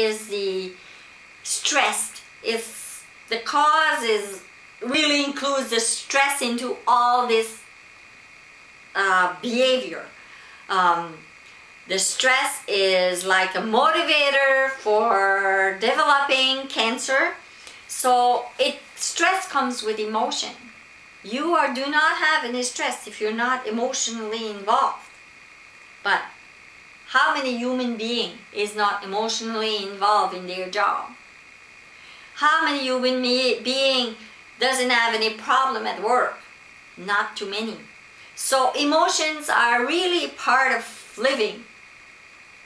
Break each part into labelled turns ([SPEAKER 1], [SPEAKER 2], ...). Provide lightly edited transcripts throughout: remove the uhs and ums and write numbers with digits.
[SPEAKER 1] is the stress. If the cause is really includes the stress into all this behavior. The stress is like a motivator for developing cancer. So stress comes with emotion. You do not have any stress if you're not emotionally involved. But how many human being is not emotionally involved in their job? How many human being doesn't have any problem at work? Not too many. So emotions are really part of living,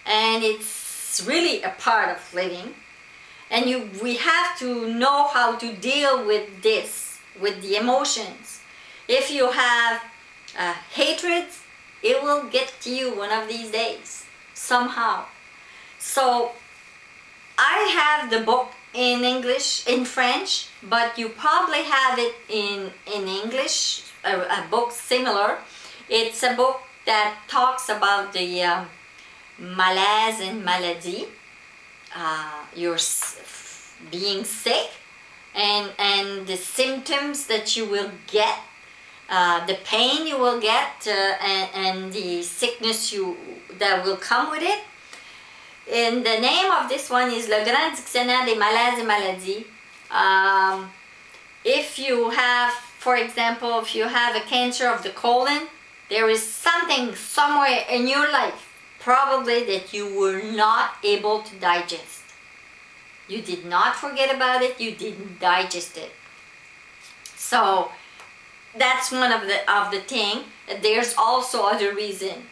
[SPEAKER 1] and it's really a part of living, and we have to know how to deal with this, with the emotions. If you have hatred, it will get to you one of these days somehow. So I have the book in English, in French, but you probably have it in English, a book similar. It's a book that talks about the malaise and maladie, you're being sick, and the symptoms that you will get, the pain you will get, and the sickness that will come with it. And the name of this one is Le Grand Dictionnaire des Malaises et Maladies. If you have, for example, if you have a cancer of the colon, there is something somewhere in your life probably that you were not able to digest. You did not forget about it, you didn't digest it. So that's one of the thing. There's also other reason.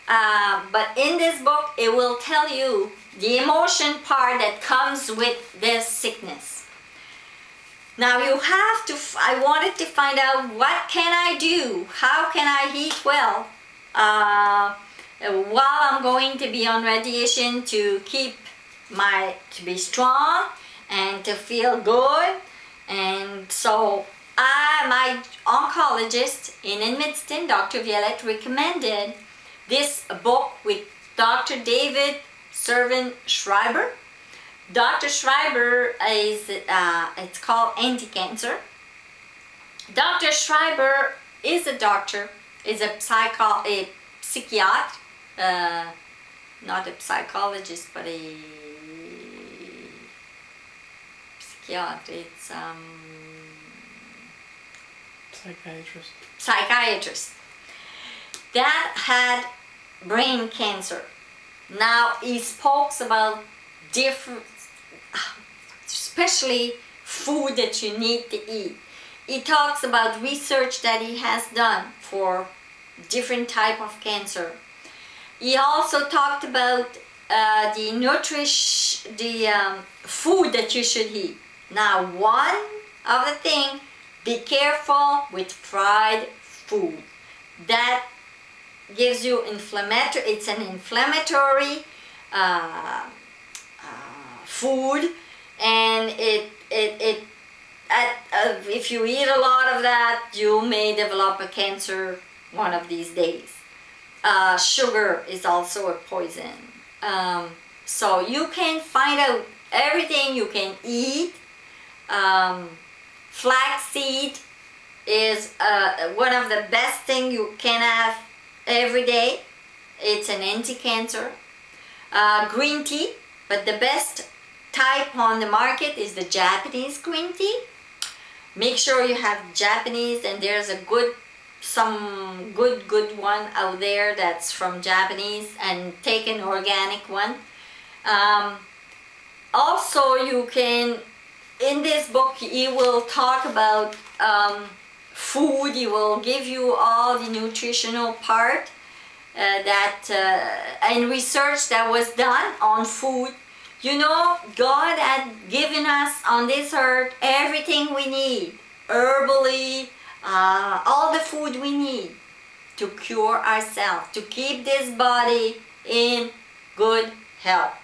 [SPEAKER 1] But in this book, it will tell you the emotion part that comes with this sickness. Now you have to, I wanted to find out what can I do? How can I eat well while I'm going to be on radiation to to be strong and to feel good. And so my oncologist in Edmundston, Dr. Violette, recommended this book with Dr. David Servan Schreiber. Dr. Schreiber is, it's called Anti-Cancer. Dr. Schreiber is a doctor, is a psychiatrist, not a psychologist, but a psychiatrist. It's psychiatrist that had brain cancer. Now he spoke about different, especially food that you need to eat. He talks about research that he has done for different type of cancer. He also talked about the nutrition, food that you should eat. Now, one of the things, be careful with fried food. That gives you inflammatory. It's an inflammatory food, and if you eat a lot of that, you may develop a cancer one of these days. Sugar is also a poison. So you can find out everything you can eat. Flaxseed is one of the best things you can have every day. It's an anti-cancer. Green tea, but the best type on the market is the Japanese green tea. Make sure you have Japanese, and there's some good one out there that's from Japanese, and take an organic one. Also, you can, in this book, he will talk about food. He will give you all the nutritional part and research that was done on food. You know, God had given us on this earth everything we need, herbally, all the food we need to cure ourselves, to keep this body in good health.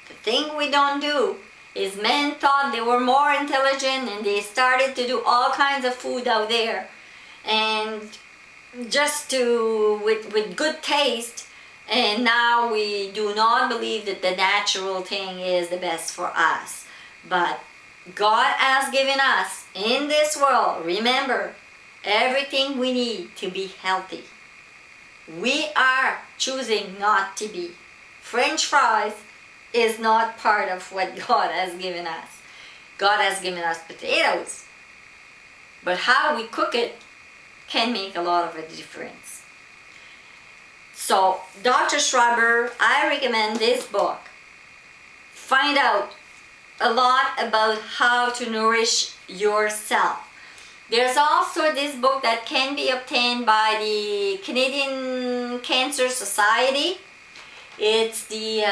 [SPEAKER 1] The thing we don't do is men thought they were more intelligent, and they started to do all kinds of food out there, and just with good taste, And now we do not believe that the natural thing is the best for us. But God has given us in this world, remember, everything we need to be healthy. We are choosing not to be. French fries is not part of what God has given us. God has given us potatoes. But how we cook it can make a lot of a difference. So, Dr. Schreiber, I recommend this book. Find out a lot about how to nourish yourself. There's also this book that can be obtained by the Canadian Cancer Society. It's the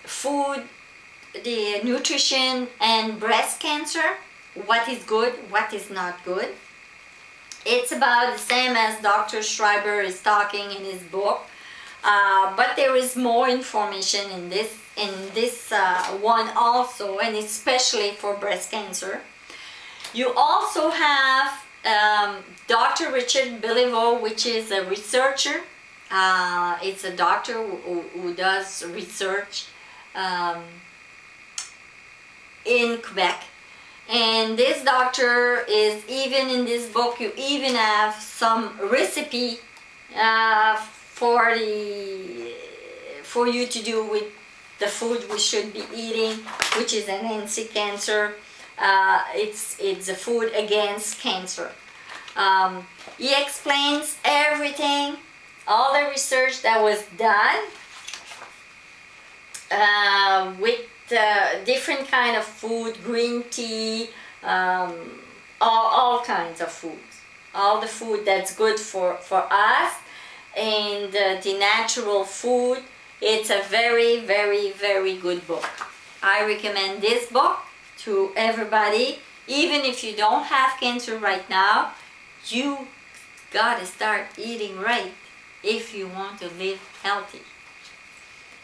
[SPEAKER 1] food, the nutrition and breast cancer. What is good, what is not good. It's about the same as Dr. Schreiber is talking in his book. But there is more information in this one also, and especially for breast cancer. You also have Dr. Richard Béliveau, which is a researcher. It's a doctor who does research in Quebec. And this doctor is, even in this book, you even have some recipe for you to do with the food we should be eating, which is an anti-cancer. It's a food against cancer. He explains everything, all the research that was done with different kind of food, green tea, all kinds of foods, all the food that's good for us, and the natural food. It's a very, very, very good book. I recommend this book to everybody. Even if you don't have cancer right now, you gotta start eating right if you want to live healthy.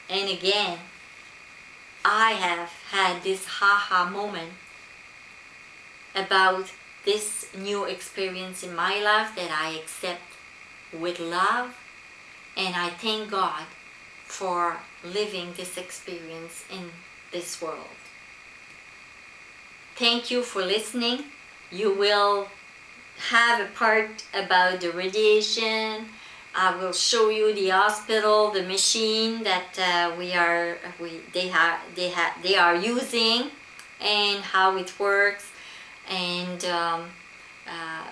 [SPEAKER 1] And again, I have had this ha-ha moment about this new experience in my life that I accept with love, and I thank God for living this experience in this world. Thank you for listening. You will have a part about the radiation. I will show you the hospital, the machine that they are using, and how it works. And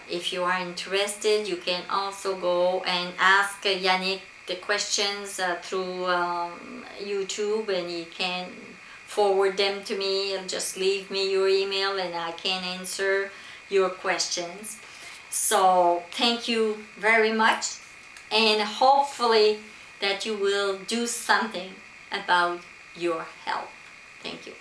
[SPEAKER 1] if you are interested, you can also go and ask Yannick the questions through YouTube, and he can forward them to me, and just leave me your email and I can answer your questions. So thank you very much, and hopefully that you will do something about your health. Thank you.